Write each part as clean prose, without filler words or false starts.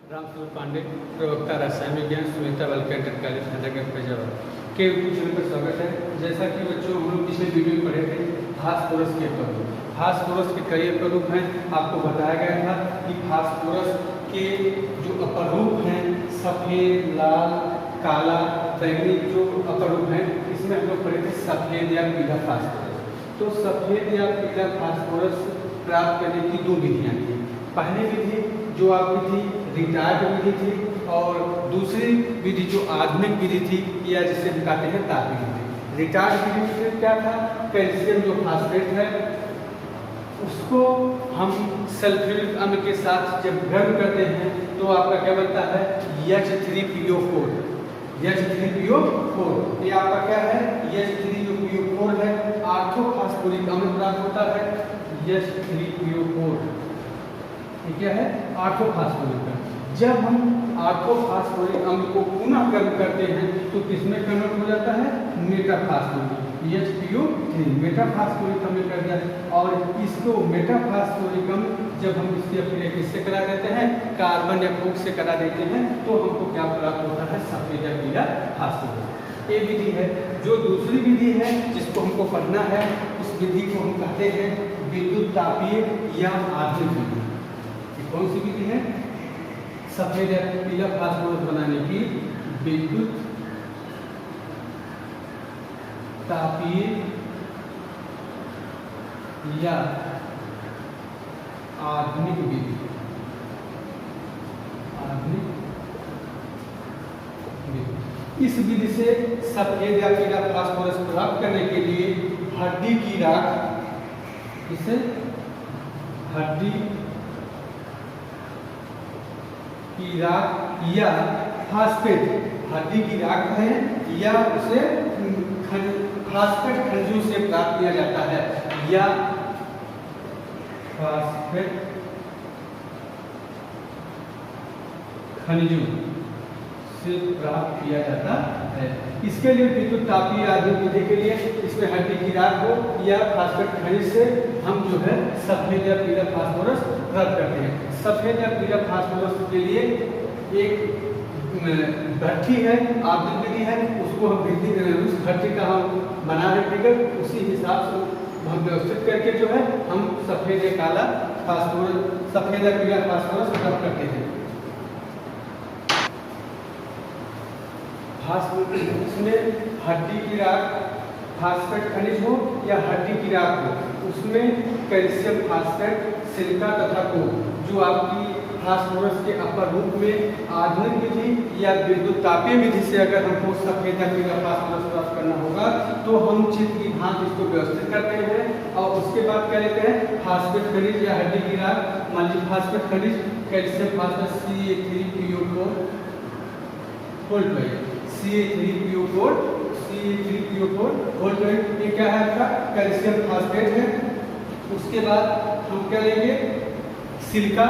रामस्वरूप पांडे, प्रवक्ता रसायन विज्ञान, सुनीता बालिका इंटर कॉलेज नगर फैजाबाद के यूट्यूब चैनल पर स्वागत है। जैसा कि बच्चों हम लोग पिछले वीडियो में पढ़े थे फास्फोरस के प्ररूप। फास्फोरस के कई प्ररूप हैं। आपको बताया गया था कि फास्फोरस के जो अपरूप हैं सफ़ेद, लाल, काला, बैंगनी जो अपरूप हैं, इसमें हम लोग पढ़े थे सफ़ेद या पीला फास्फोरस। तो सफ़ेद या पीला फास्फोरस प्राप्त करने की दो विधियाँ थी। पहली विधि जो आपकी थी रिटार्ड विधि थी और दूसरी विधि जो आधुनिक विधि थी या जिसे हम कहते हैं तापीय विधि। रिटार्ड विधि में क्या था, कैल्शियम जो फास्फेट है उसको हम सल्फ्यूरिक अम्ल के साथ जब गर्म करते हैं तो आपका क्या बनता है H3PO4। H3PO4 ये आपका क्या है H3PO4 है, ऑर्थोफॉस्फोरिक अम्ल प्राप्त होता है H3PO4। ये क्या है ऑर्थोफॉस्फोरिक अम्ल। जब हम ऑर्थोफॉस्फोरिक अम्ल को पुनः गर्म करते हैं तो किसमें कन्वर्ट हो जाता है मेटाफॉस्फोरिक HPO3 मेटाफॉस्फोरिक अम्ल कर दिया। और इसको मेटाफॉस्फोरिक अम्ल जब हम इसकी अभिक्रिया किससे करा देते हैं कार्बन या कोक से करा देते हैं तो हमको क्या प्राप्त होता है सफ़ेद या पीला फास्फोरस। ये विधि है। जो दूसरी विधि है जिसको हमको पढ़ना है उस विधि को हम कहते हैं विद्युत तापीय या आधुनिक विधि। कौन सी विधि है सफ़ेद या पीला फास्फोरस बनाने की विद्युत तापीय या आधुनिक विधि। इस विधि से सफ़ेद या पीला फास्फोरस प्राप्त करने के लिए हड्डी की राख इसे हड्डी की राख या फास्फेट हड्डी की राख है या उसे फास्फेट खनिजों से प्राप्त किया जाता है या फास्फेट खनिजों से प्राप्त किया जाता है। इसके लिए विद्युत तापीय आधुनिक विधि के लिए इसमें हड्डी की राख हो या फास्फेट खनिज से हम जो है सफ़ेद या पीला फास्फोरस प्राप्त करते हैं। सफ़ेद या पीला फास्फोरस के लिए एक भट्ठी है आधुनिक विधि है, उसको हम उस भट्ठी का हम बना रखेंगे, उसी हिसाब से हम व्यवस्थित करके जो है हम सफ़ेद या काला फास्फोरस सफ़ेद या पीला फास्फोरस प्राप्त करते हैं। इसमें हड्डी की राख फास्फेट खनिज हो या हड्डी की राख हो, उसमें कैल्शियम फास्फेट, सिलिका तथा कोक जो आपकी फास्फोरस के अपर रूप में आधुनिक विधि या विद्युत तापीय विधि से अगर हमको सफ़ेद या पीला फास्फोरस प्राप्त करना होगा तो हम चित्र की भांति इसको व्यवस्थित करते हैं और उसके बाद क्या लेते हैं फास्फेट खनिज या हड्डी की राख मल्टीफास्फेट खनिज कैल्शियम फास्फेट CA3PO4 ये क्या है आपका कैल्शियम फास्फेट है। उसके बाद हम क्या लेंगे सिलिका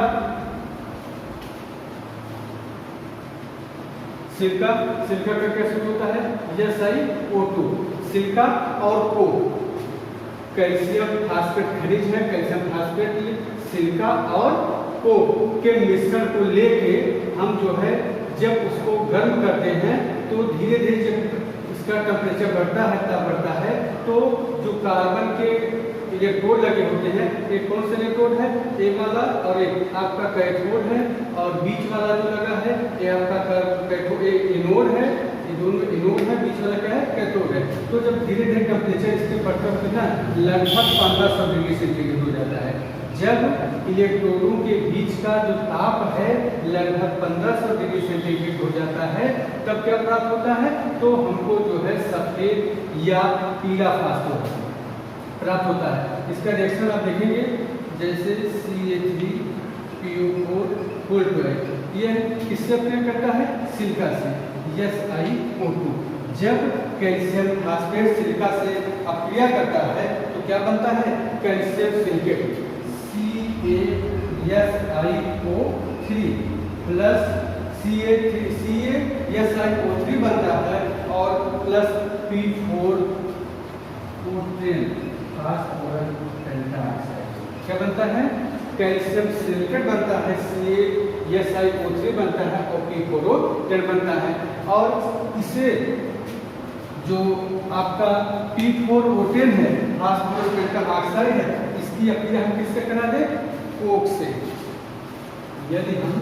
का कैसे होता है SiO2 सिलिका और कोक कैल्शियम फास्फेट खनिज है। कैल्शियम फास्फेट सिलिका और कोक के मिश्रण को लेके हम जो है जब उसको गर्म करते हैं तो धीरे धीरे जब इसका टेम्परेचर बढ़ता है तो जो कार्बन के इलेक्ट्रोड लगे होते हैं, एक कौन सा इलेक्ट्रोड है ए वाला और एक आपका कैथोड है और बीच वाला जो लगा है ये आपका एनोड है। ये दोनों एनोड है, बीच वाला क्या है कैथोड है। तो जब धीरे धीरे टेम्परेचर इसके बढ़ता है लगभग 1500 डिग्री सेंटीग्रेड हो जाता है। जब इलेक्ट्रोडों के बीच का जो ताप है लगभग 1500 डिग्री सेंटीग्रेड हो जाता है तब क्या प्राप्त होता है तो हमको जो है सफ़ेद या पीला फास्फोरस प्राप्त होता है। इसका रिएक्शन आप देखेंगे जैसे CH3PO4 ये किससे अभिक्रिया करता है सिलिका से SiO2। जब कैल्शियम फास्फेट सिलिका से अभिक्रिया करता है तो क्या बनता है calcium silicate CaSiO3 plus CaSiO3 बनता है और प्लस P4 फास्फोरस पेंटाऑक्साइड क्या बनता है कैल्शियम सिलिकेट बनता है SiO3 बनता है और P4O10 बनता है। और इसे जो आपका P4O10 है, फास्फोरस पेंटल ऑक्साइड है, इसकी अक्रिया हम किससे करा दें? कोक से। यदि हम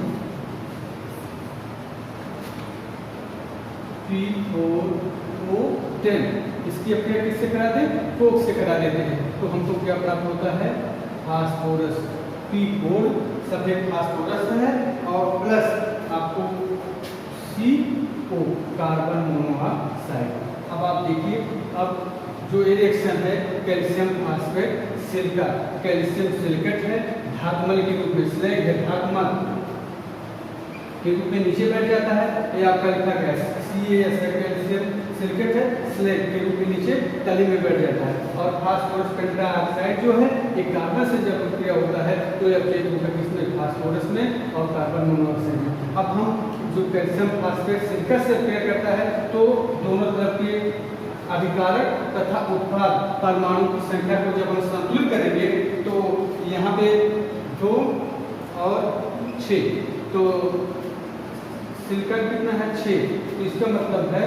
P4O10 इसकी अक्रिया किससे करा दें? कोक से करा देते हैं, तो हमको क्या प्राप्त होता है? फास्फोरस। P4 सफेद फास्फोरस है और प्लस आपको CO कार्बन मोनोऑक्साइड। अब आप देखिए, अब जो रिएक्शन है calcium phosphate silica, calcium silicate है, धातुमल के रूप में स्लैग है, धातुमल के रूप में नीचे बैठ जाता है। ये आपका लिखा गया है CaS है, कैल्शियम सिलिकेट है, स्लैग के रूप में नीचे तली में बैठ जाता है। और फास्फोरस पेंटाऑक्साइड जो है एक कार्बन से जब क्रिया होता है तो यह चेंज होगा किसमें? फास्फोरस में और कार्बन मोनोऑक्साइड में। अब हम जो कैल्शियम फास्फेट सिलिका से क्रिया करता है तो दोनों तरफ के अभिकारक तथा उत्पाद परमाणु की संख्या को जब हम संतुलित करेंगे तो यहाँ पे 2 और 6, तो सिलिकॉन कितना है? 6। तो इसका मतलब है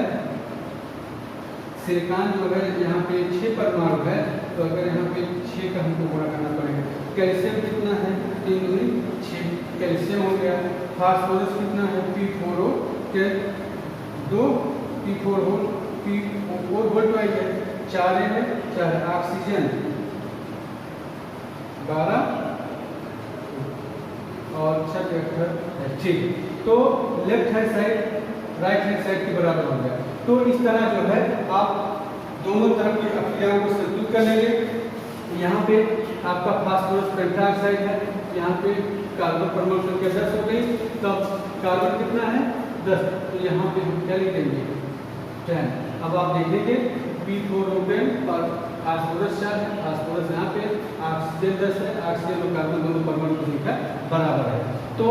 सिलिकॉन जो है यहाँ पे 6 परमाणु है, तो अगर यहाँ पे 6 का हमको गुणा करना पड़ेगा। कैल्शियम कितना है? 3 दूनी 6 कैल्शियम हो गया। फास्फोरस कितना है? P4O10 2 P4O P4 है 4 है 4 ऑक्सीजन 12 और 6 ठीक। तो left hand side right hand side के बराबर हो गया। तो इस तरह जो है आप दोनों तरफ की अक्रियाओं को संतुलित कर लेंगे। यहाँ पे आपका फास्फोरस पेंटाऑक्साइड है, यहाँ पे कार्बन परमाणु संख्या 10 हो गई, तब कार्बन कितना है? 10, तो यहाँ पे हम क्या लिख देंगे? 10। अब आप देखेंगे P4O10 और फास्फोरस 4 है, फास्फोरस यहाँ पे, ऑक्सीजन 10 है, ऑक्सीजन और कार्बन दोनों परमाणु की संख्या बराबर है। तो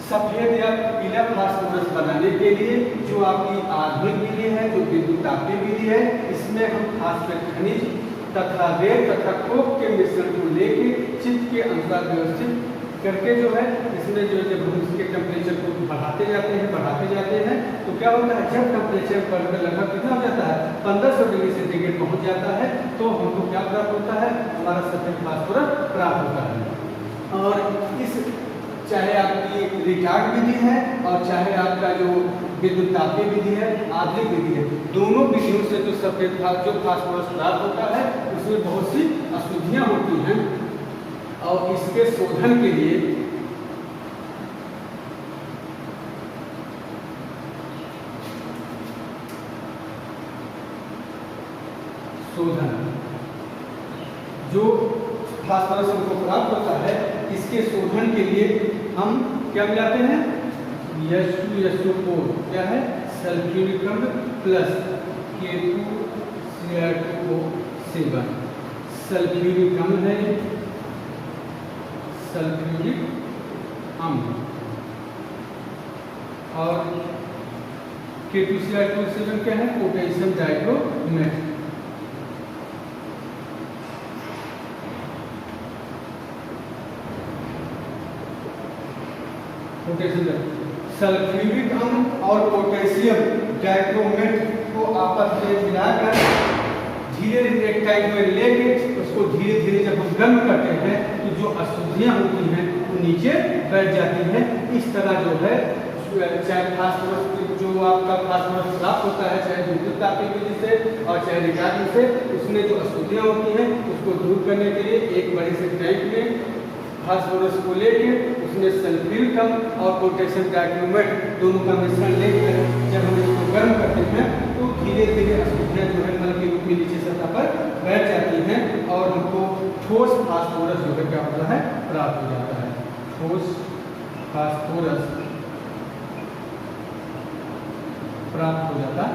सफेद या पीला फास्फोरस बनाने के लिए जो आपकी आधुनिक विधि है, जो विद्युत तापीय विधि है, इसमें हम फास्फेट खनिज तथा रेत तथा कोक के मिश्रण को लेके चित्र के अनुसार व्यवस्थित करके जो है इसमें जो जब हम इसके टेम्परेचर को बढ़ाते जाते हैं तो क्या होता है? जब टेम्परेचर बढ़कर लगभग कितना हो जाता है? 1500 डिग्री सेंटीग्रेड पहुंच जाता है, तो हमको क्या प्राप्त होता है? हमारा सफेद फास्फोरस प्राप्त होता है। और इस चाहे आपकी रिटार्ड विधि है और चाहे आपका जो विद्युत तापीय विधि है, आधुनिक विधि है, दोनों विधियों से जो सफेद जो फास्फोरस प्राप्त होता है उसमें बहुत सी अशुद्धियाँ होती हैं और इसके शोधन के लिए जो फास्फोरस हमको प्राप्त होता है, इसके शोधन के लिए हम क्या मिलाते हैं? H2SO4 क्या है? सल्फ्यूरिक अम्ल प्लस K2Cr2O7 सल्फ्यूरिक अम्ल है, सल्फ्यूरिक अम्ल और K2Cr2O7 क्या है? Potassium dichromate. सल्फ्यूरिक अम्ल और पोटेशियम डाइक्रोमेट को आपस में मिलाकर धीरे धीरे एक टाइप में लेके उसको धीरे धीरे जब हम गर्म करते हैं तो जो अशुद्धियाँ होती हैं वो नीचे बैठ जाती हैं। इस तरह जो है चाहे फास्फोरस जो आपका फास्फोरस प्राप्त होता है, चाहे विद्युत तापीय विधि से और चाहे रिटार्ड से, उसमें जो अशुद्धियाँ होती हैं उसको दूर करने के लिए एक बड़े से टैंक में फास्फोरस को लेके उसमें सल्फ्यूरिक अम्ल और पोटेशियम डाइक्रोमेट दोनों का मिश्रण लेकर जब हम इसको गर्म करते हैं तो धीरे धीरे अशुद्धियाँ जो है नल के रूप में नीचे सतह पर बैठ जाती हैं और हमको ठोस फास्फोरस जो है क्या होता है? प्राप्त हो जाता है। ठोस फास्फोरस प्राप्त हो जाता है।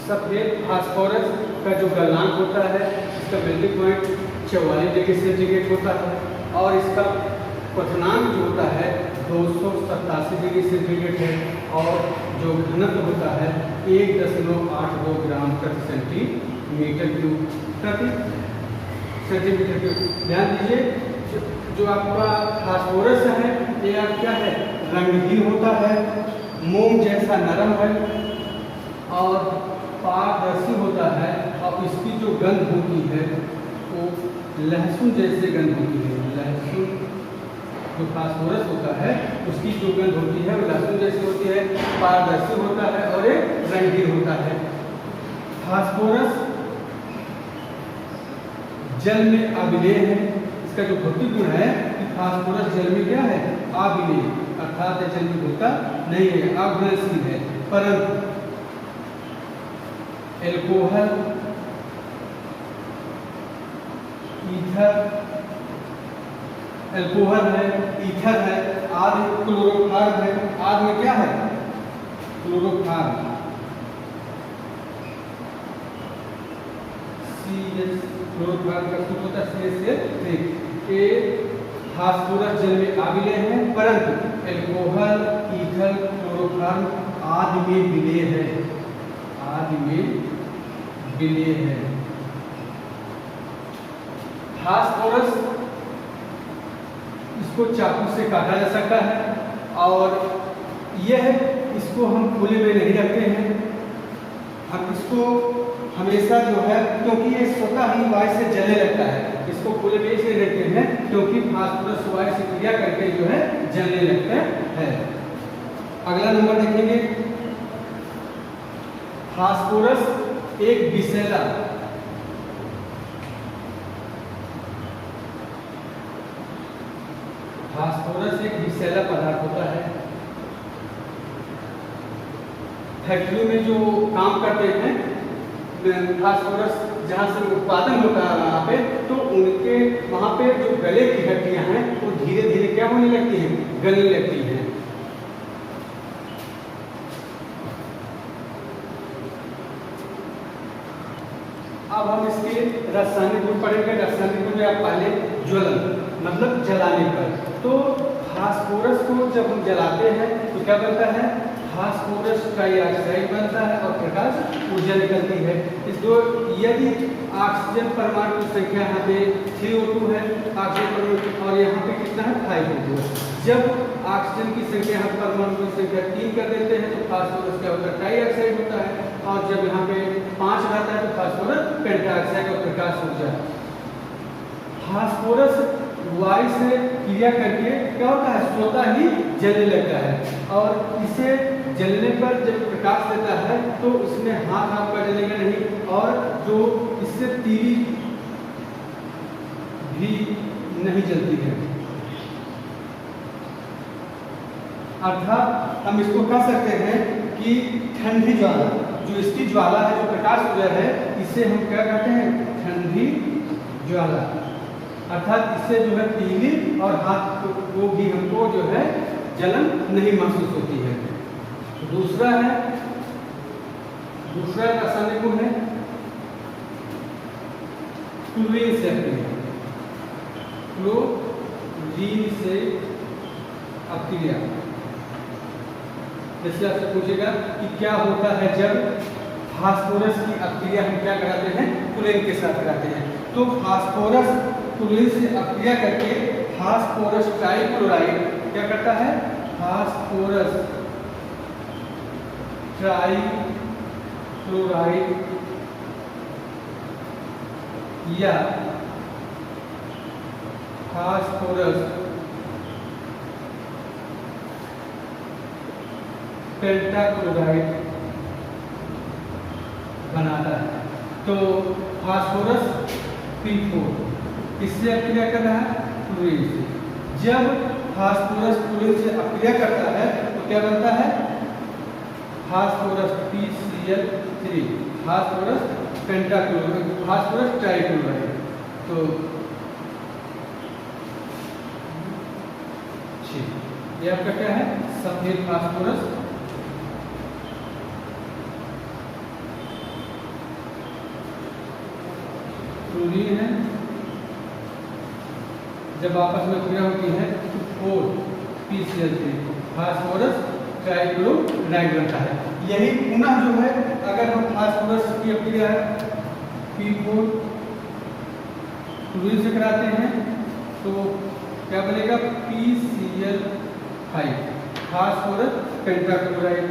सफेद फास्फोरस का जो गलनांक होता है इसका मेल्टिंग पॉइंट 44 डिग्री सेंटीग्रेड होता है और इसका क्वथनांक जो होता है 287 डिग्री सेंटीग्रेड है और जो घनत्व होता है 1.82 ग्राम प्रति सेंटीमीटर क्यूब प्रति सेंटीमीटर क्यूब। ध्यान दीजिए जो आपका फास्फोरस है ये आप क्या है, रंगहीन होता है, मोम जैसा नरम है और पारदर्शी होता है, और इसकी जो गंध होती है वो लहसुन जैसे गंध होती है। लहसुन जो फास्फोरस होता है उसकी जो गंध होती है वो लहसुन जैसी होती है, पारदर्शी होता है और ये रंगीन होता है। फास्फोरस जल में अविलेय है। इसका जो भौतिक गुण है कि फास्फोरस जल में क्या है, अविलेय, अर्थात जल में घुलता नहीं है, अघुलनशील है। परंतु एल्कोहल, ईथर, एल्कोहल है, ईथर है, आदि क्लोरोफॉर्म है, आदि में क्या है, क्लोरोफॉर्म, क्लोरोफॉर्म का सूत्र होता है CH3। ये फास्फोरस जल में अविलेय है, परंतु एल्कोहल, ईथर, क्लोरोफॉर्म आदि में विलेय है, आदि में विलेय है। फास्फोरस इसको चाकू से काटा जा सकता है, और यह इसको हम खुले में नहीं रखते हैं, हम इसको हमेशा जो है, क्योंकि ये स्वतः ही वायु से जलने लगता है, इसको खुले में इसलिए रखते हैं क्योंकि फास्फोरस वायु से क्रिया करके जो है जलने लगता है। अगला नंबर देखेंगे, फास्फोरस एक विषैला फास्फोरस एक विषैला पदार्थ होता है। फैक्ट्री में जो काम करते हैं फास्फोरस जहाँ से उत्पादन होता है वहाँ पे, तो उनके वहाँ पे जो गले की हड्डियाँ हैं वो धीरे धीरे क्या होने लगती हैं, गलने लगती हैं। अब हम इसके रासायनिक गुण पढ़ेंगे। रासायनिक गुण में आप पहले ज्वलन मतलब जलाने पर, तो फास्फोरस को जब हम जलाते हैं तो क्या बनता है, फास्फोरस ट्राइऑक्साइड बनता है और प्रकाश ऊर्जा निकलती है। इस दो, यदि ऑक्सीजन परमाणु की संख्या यहाँ पे 3O2 है ऑक्सीजन परमाणु, और यहाँ पे कितना है 5O2 है। जब ऑक्सीजन की संख्या यहाँ परमाणु की संख्या 3 कर देते हैं तो फास्फोरस क्या होता है, ट्राइऑक्साइड होता है, और जब यहाँ पे 5 रहता है तो फास्फोरस पेंटाऑक्साइड और प्रकाश ऊर्जा। फास्फोरस वायु से क्रिया करके क्या होता है, स्वतः ही जलने लगता है, और इसे जलने पर जब प्रकाश देता है तो उसमें हाथ आपका जलेगा नहीं, और जो इससे तीली भी नहीं जलती है। अर्थात हम इसको कह सकते हैं कि ठंडी ज्वाला, जो इसकी ज्वाला है, जो प्रकाश ऊर्जा है, इसे हम क्या कहते हैं, ठंडी ज्वाला। अर्थात इससे जो है तीली और हाथ को भी हमको जो है जलन नहीं महसूस होती है। दूसरा रासायनिक गुण है क्लोरीन से अक्रिया। क्लोरीन से अक्रिया, जैसे आपसे पूछेगा कि क्या होता है जब फास्फोरस की अक्रिया हम क्या कराते हैं, क्लोरीन के साथ कराते हैं, तो फास्फोरस क्लोरीन से अक्रिया करके फास्फोरस ट्राइक्लोराइड क्या करता है, फास्फोरस ट्राइक्लोराइड या फास्फोरस पेंटाक्लोराइड बनाता है। तो फास्फोरस P4 इससे अक्रिया कर रहा है क्लोरीन से। जब फास्फोरस क्लोरीन से अक्रिया करता है तो क्या बनता है, phosphorus PCl3, phosphorus pentachloride, phosphorus trichloride. तो ये आपका क्या है, सफेद फास्फोरस। क्लोरीन है, जब आपस में क्रिया होती है तो 4 PCl3, फास्फोरस ट्राइक्लोराइड बनता है। यही पुनः जो है अगर हम फास्फोरस की अभिक्रिया है P4 क्लोरीन से कराते हैं तो क्या बनेगा PCl5 फास्फोरस पेंटाक्लोराइड।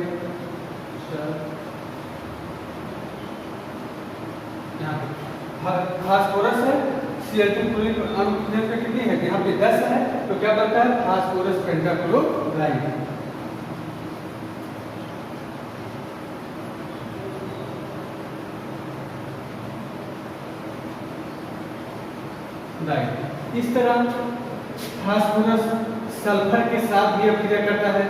यहाँ पे फास्फोरस है Cl2 क्लोरीन अणु की संख्या कितनी है, यहाँ पे 10 है, तो क्या बनता है फास्फोरस पेंटाक्लोराइड। इस तरह फास्फोरस सल्फर के साथ भी अभिक्रिया करता है।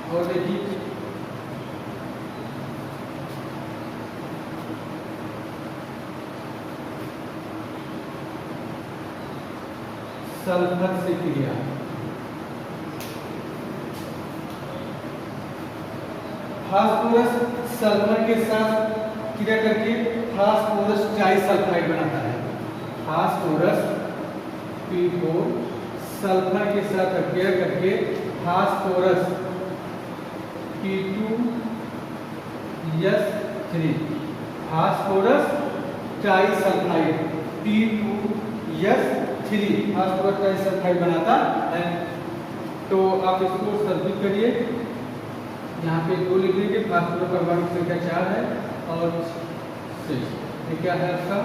और देखिए सल्फर से क्रिया, फास्फोरस सल्फर के साथ क्रिया करके फास्फोरस डाइसल्फाइड बनाता है। फास्फोरस P4 सल्फर के साथ क्रिया करके phosphorus P2S3 phosphorus disulphide P2S3 phosphorus disulphide बनाता है। तो आप इसको सर्किट करिए, यहाँ पे 2 लिख लीजिए, फास्फोरस परमाणु संख्या 4 है और 6। ये क्या है आपका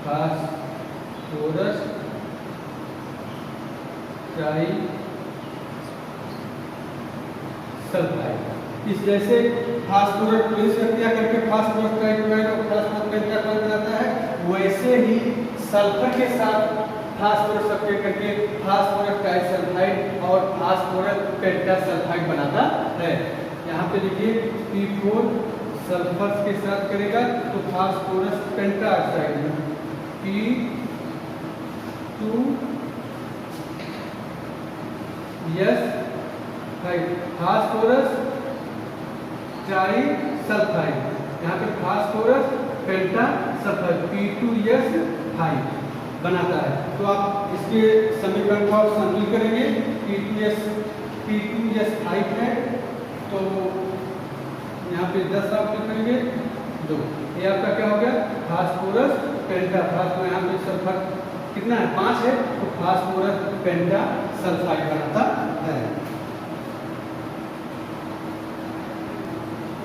फास्फोरस डाइसल्फाइड। इस जैसे फास्फोरस क्लोरीन से क्रिया करके फास्फोरस ट्राइक्लोराइड और फास्फोरस पेंटाक्लोराइड बनाता है, वैसे ही सल्फर के साथ फास्फोरस क्रिया करके फास्फोरस डाइसल्फाइड और फास्फोरस पेंटासल्फाइड बनाता है। यहाँ पे देखिए P4 सल्फर के साथ करेगा तो फास्फोरस पेंटाऑक्साइड में P2S5 फास्फोरस डाइसल्फाइड, यहाँ पे फास्फोरस पेंटासल्फाइड P2S5 बनाता है। तो आप इसके समीकरण को संतुलित करेंगे, P2S5 है तो यहाँ पे 10 आप करेंगे 2, ये आपका क्या हो गया फास्फोरस पेंटा, फास्फोरस यहाँ पे सल्फर कितना है 5 है, तो फास्फोरस पेंटासल्फाइड बनाता है।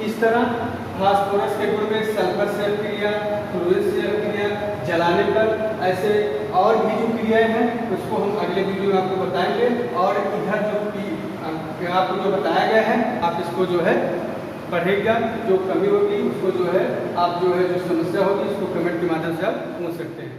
इस तरह फास्फोरस के गुण में सल्फर से अभिक्रिया, क्लोरीन से अभिक्रिया, जलाने पर ऐसे और भी जो क्रियाएं हैं उसको हम अगले वीडियो में आपको बताएंगे। और इधर जो आपको जो बताया गया है आप इसको जो है पढ़ेगा, जो कमी होगी उसको जो है आप जो है जो समस्या होगी उसको कमेंट के माध्यम से आप पूछ सकते हैं।